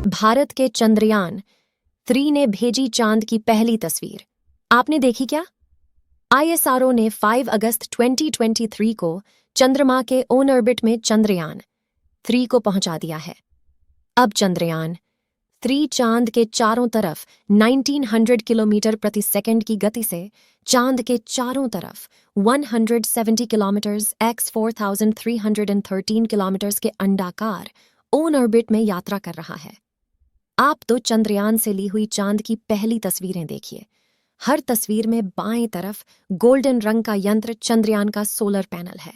भारत के चंद्रयान 3 ने भेजी चांद की पहली तस्वीर। आपने देखी क्या? आईएसआरओ ने 5 अगस्त 2023 को चंद्रमा के ऑन ऑर्बिट में चंद्रयान 3 को पहुंचा दिया है। अब चंद्रयान 3 चांद के चारों तरफ 1900 किलोमीटर प्रति सेकंड की गति से चांद के चारों तरफ 170 किलोमीटर्स x 4313 किलोमीटर्स के अंडाकार ऑन ऑर्बिट में यात्रा कर रहा है। आप तो चंद्रयान से ली हुई चांद की पहली तस्वीरें देखिए। हर तस्वीर में बाएं तरफ गोल्डन रंग का यंत्र चंद्रयान का सोलर पैनल है।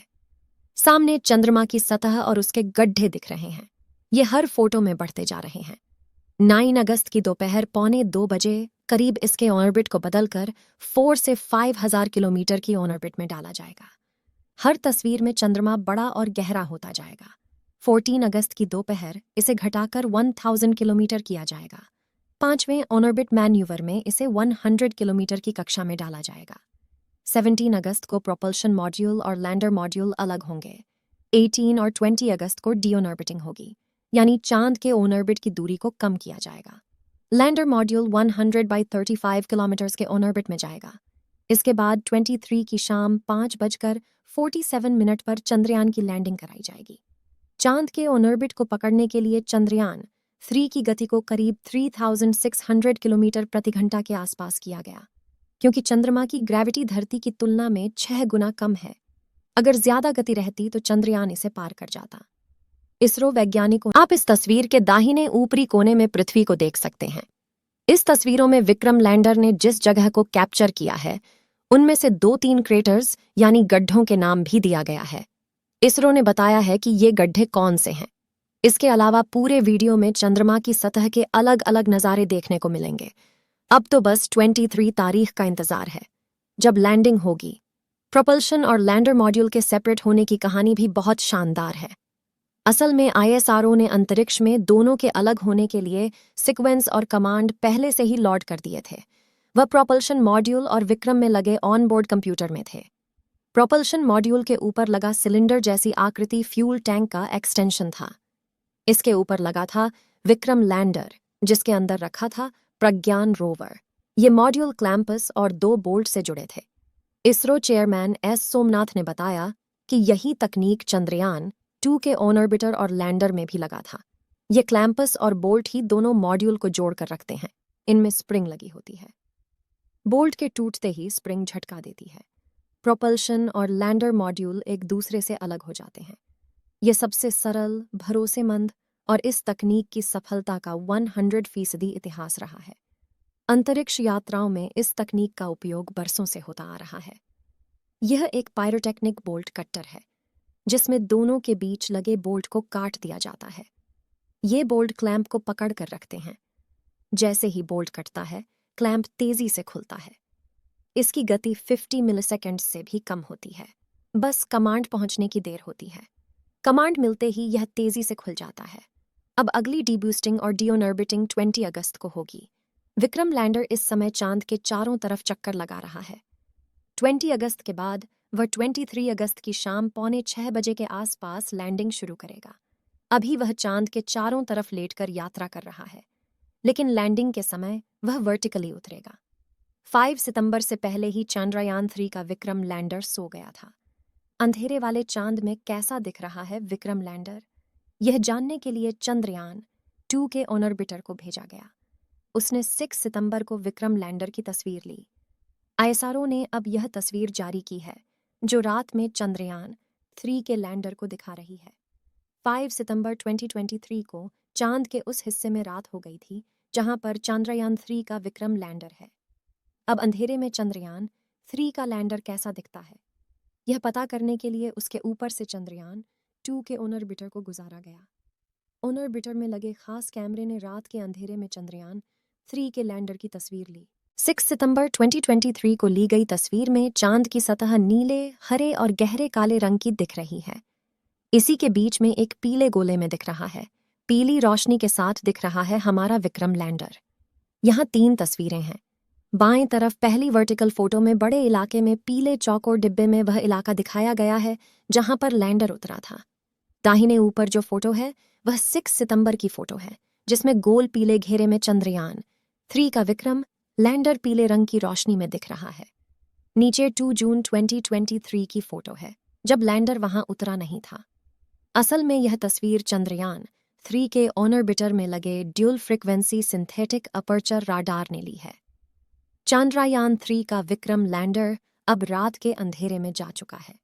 सामने चंद्रमा की सतह और उसके गड्ढे दिख रहे हैं। ये हर फोटो में बढ़ते जा रहे हैं। 9 अगस्त की दोपहर 1:45 करीब इसके ऑर्बिट को बदलकर 4 से 5000 किलोमीटर की ऑर्बिट में डाला जाएगा। हर तस्वीर में चंद्रमा बड़ा और गहरा होता जाएगा। 14 अगस्त की दोपहर इसे घटाकर 1000 किलोमीटर किया जाएगा। 5वें ऑर्बिट मैन्यूवर में इसे 100 किलोमीटर की कक्षा में डाला जाएगा। 17 अगस्त को प्रोपल्शन मॉड्यूल और लैंडर मॉड्यूल अलग होंगे। 18 और 20 अगस्त को डीऑर्बिटिंग होगी, यानी चांद के ऑन ऑर्बिट की दूरी को कम किया जाएगा। लैंडर मॉड्यूल 100/35 किलोमीटर के ऑन ऑर्बिट में जाएगा। इसके बाद 23 की शाम 5:47 पर चंद्रयान की लैंडिंग कराई जाएगी। चांद के ऑन ऑर्बिट को पकड़ने के लिए चंद्रयान 3 की गति को करीब 3600 किलोमीटर प्रति घंटा के आसपास किया गया, क्योंकि चंद्रमा की ग्रेविटी धरती की तुलना में 6 गुना कम है। अगर ज्यादा गति रहती तो चंद्रयान इसे पार कर जाता। इसरो वैज्ञानिकों, आप इस तस्वीर के दाहिने ऊपरी कोने में पृथ्वी को देख सकते हैं। इस तस्वीरों में विक्रम लैंडर ने जिस जगह को कैप्चर किया है उनमें से 2-3 क्रेटर्स यानी गड्ढों के नाम भी दिया गया है। इसरो ने बताया है कि ये गड्ढे कौन से हैं। इसके अलावा पूरे वीडियो में चंद्रमा की सतह के अलग अलग नज़ारे देखने को मिलेंगे। अब तो बस 23 तारीख का इंतजार है, जब लैंडिंग होगी। प्रोपल्शन और लैंडर मॉड्यूल के सेपरेट होने की कहानी भी बहुत शानदार है। असल में आईएसआरओ ने अंतरिक्ष में दोनों के अलग होने के लिए सीक्वेंस और कमांड पहले से ही लॉड कर दिए थे। वह प्रोपल्शन मॉड्यूल और विक्रम में लगे ऑनबोर्ड कंप्यूटर में थे। प्रोपल्शन मॉड्यूल के ऊपर लगा सिलेंडर जैसी आकृति फ्यूल टैंक का एक्सटेंशन था। इसके ऊपर लगा था विक्रम लैंडर, जिसके अंदर रखा था प्रज्ञान रोवर। ये मॉड्यूल क्लैंपस और 2 बोल्ट से जुड़े थे। इसरो चेयरमैन एस सोमनाथ ने बताया कि यही तकनीक चंद्रयान 2 के ऑन ऑर्बिटर और लैंडर में भी लगा था। ये क्लैंपस और बोल्ट ही दोनों मॉड्यूल को जोड़कर रखते हैं। इनमें स्प्रिंग लगी होती है। बोल्ट के टूटते ही स्प्रिंग झटका देती है। प्रोपल्शन और लैंडर मॉड्यूल एक दूसरे से अलग हो जाते हैं। यह सबसे सरल, भरोसेमंद और इस तकनीक की सफलता का 100% इतिहास रहा है। अंतरिक्ष यात्राओं में इस तकनीक का उपयोग बरसों से होता आ रहा है। यह एक पायरोटेक्निक बोल्ट कटर है, जिसमें दोनों के बीच लगे बोल्ट को काट दिया जाता है। ये बोल्ट क्लैंप को पकड़ कर रखते हैं। जैसे ही बोल्ट कटता है, क्लैंप तेजी से खुलता है। इसकी गति 50 मिलीसेकंड से भी कम होती है। बस कमांड पहुंचने की देर होती है। कमांड मिलते ही यह तेजी से खुल जाता है। अब अगली डीबूस्टिंग और डीऑर्बिटिंग 20 अगस्त को होगी। विक्रम लैंडर इस समय चांद के चारों तरफ चक्कर लगा रहा है। 20 अगस्त के बाद वह 23 अगस्त की शाम 5:45 के आसपास लैंडिंग शुरू करेगा। अभी वह चांद के चारों तरफ लेटकर यात्रा कर रहा है, लेकिन लैंडिंग के समय वह वर्टिकली उतरेगा। 5 सितंबर से पहले ही चंद्रयान 3 का विक्रम लैंडर सो गया था। अंधेरे वाले चांद में कैसा दिख रहा है विक्रम लैंडर, यह जानने के लिए चंद्रयान 2 के ऑन ऑर्बिटर को भेजा गया। उसने 6 सितंबर को विक्रम लैंडर की तस्वीर ली। आईएसआरओ ने अब यह तस्वीर जारी की है, जो रात में चंद्रयान 3 के लैंडर को दिखा रही है। 5 सितंबर 2023 को चांद के उस हिस्से में रात हो गई थी जहां पर चंद्रयान 3 का विक्रम लैंडर है। अब अंधेरे में चंद्रयान 3 का लैंडर कैसा दिखता है, यह पता करने के लिए उसके ऊपर से चंद्रयान 2 के ऑन ऑर्बिटर को गुजारा गया। ऑन ऑर्बिटर में लगे खास कैमरे ने रात के अंधेरे में चंद्रयान 3 के लैंडर की तस्वीर ली। 6 सितंबर 2023 को ली गई तस्वीर में चांद की सतह नीले, हरे और गहरे काले रंग की दिख रही है। इसी के बीच में एक पीले गोले में दिख रहा है। पीली रोशनी के साथ दिख रहा है हमारा विक्रम लैंडर। यहाँ 3 तस्वीरें हैं। बाएं तरफ पहली वर्टिकल फोटो में बड़े इलाके में पीले चौकोर डिब्बे में वह इलाका दिखाया गया है जहां पर लैंडर उतरा था। दाहिने ऊपर जो फोटो है वह 6 सितंबर की फोटो है, जिसमें गोल पीले घेरे में चंद्रयान 3 का विक्रम लैंडर पीले रंग की रोशनी में दिख रहा है। नीचे 2 जून 2023 की फोटो है, जब लैंडर वहां उतरा नहीं था। असल में यह तस्वीर चंद्रयान 3 के ऑर्बिटर में लगे dual frequency synthetic aperture radar ने ली है। चंद्रयान 3 का विक्रम लैंडर अब रात के अंधेरे में जा चुका है।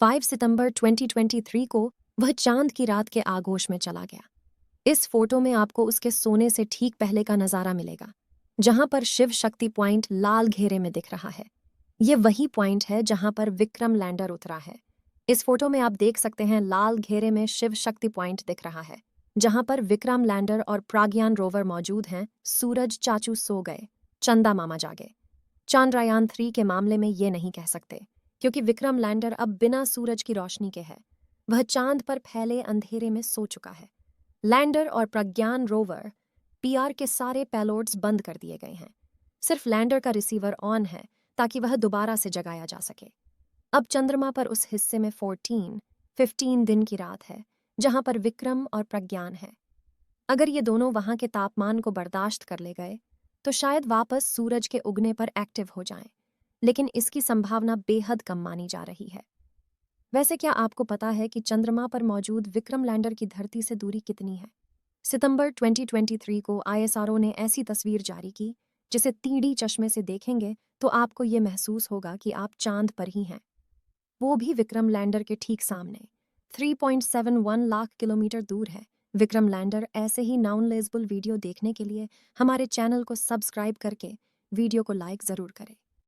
5 सितंबर 2023 को वह चांद की रात के आगोश में चला गया। इस फोटो में आपको उसके सोने से ठीक पहले का नजारा मिलेगा, जहां पर शिव शक्ति पॉइंट लाल घेरे में दिख रहा है। ये वही पॉइंट है जहां पर विक्रम लैंडर उतरा है। इस फोटो में आप देख सकते हैं लाल घेरे में शिव शक्ति पॉइंट दिख रहा है, जहां पर विक्रम लैंडर और प्रज्ञान रोवर मौजूद हैं। सूरज चाचू सो गए, चंदा मामा जागे। चंद्रयान 3 के मामले में ये नहीं कह सकते, क्योंकि विक्रम लैंडर अब बिना सूरज की रोशनी के है। वह चांद पर फैले अंधेरे में सो चुका है। लैंडर और प्रज्ञान रोवर पीआर के सारे पेलोड्स बंद कर दिए गए हैं। सिर्फ लैंडर का रिसीवर ऑन है, ताकि वह दोबारा से जगाया जा सके। अब चंद्रमा पर उस हिस्से में 15 दिन की रात है, जहां पर विक्रम और प्रज्ञान है। अगर ये दोनों वहां के तापमान को बर्दाश्त कर ले गए, तो शायद वापस सूरज के उगने पर एक्टिव हो जाएं, लेकिन इसकी संभावना बेहद कम मानी जा रही है। वैसे क्या आपको पता है कि चंद्रमा पर मौजूद विक्रम लैंडर की धरती से दूरी कितनी है? सितंबर 2023 को आईएसआरओ ने ऐसी तस्वीर जारी की, जिसे 3D चश्मे से देखेंगे तो आपको ये महसूस होगा कि आप चांद पर ही हैं, वो भी विक्रम लैंडर के ठीक सामने। 3.71 लाख किलोमीटर दूर है। विक्रम लैंडर ऐसे ही नॉन लेज़बल वीडियो देखने के लिए हमारे चैनल को सब्सक्राइब करके वीडियो को लाइक ज़रूर करें।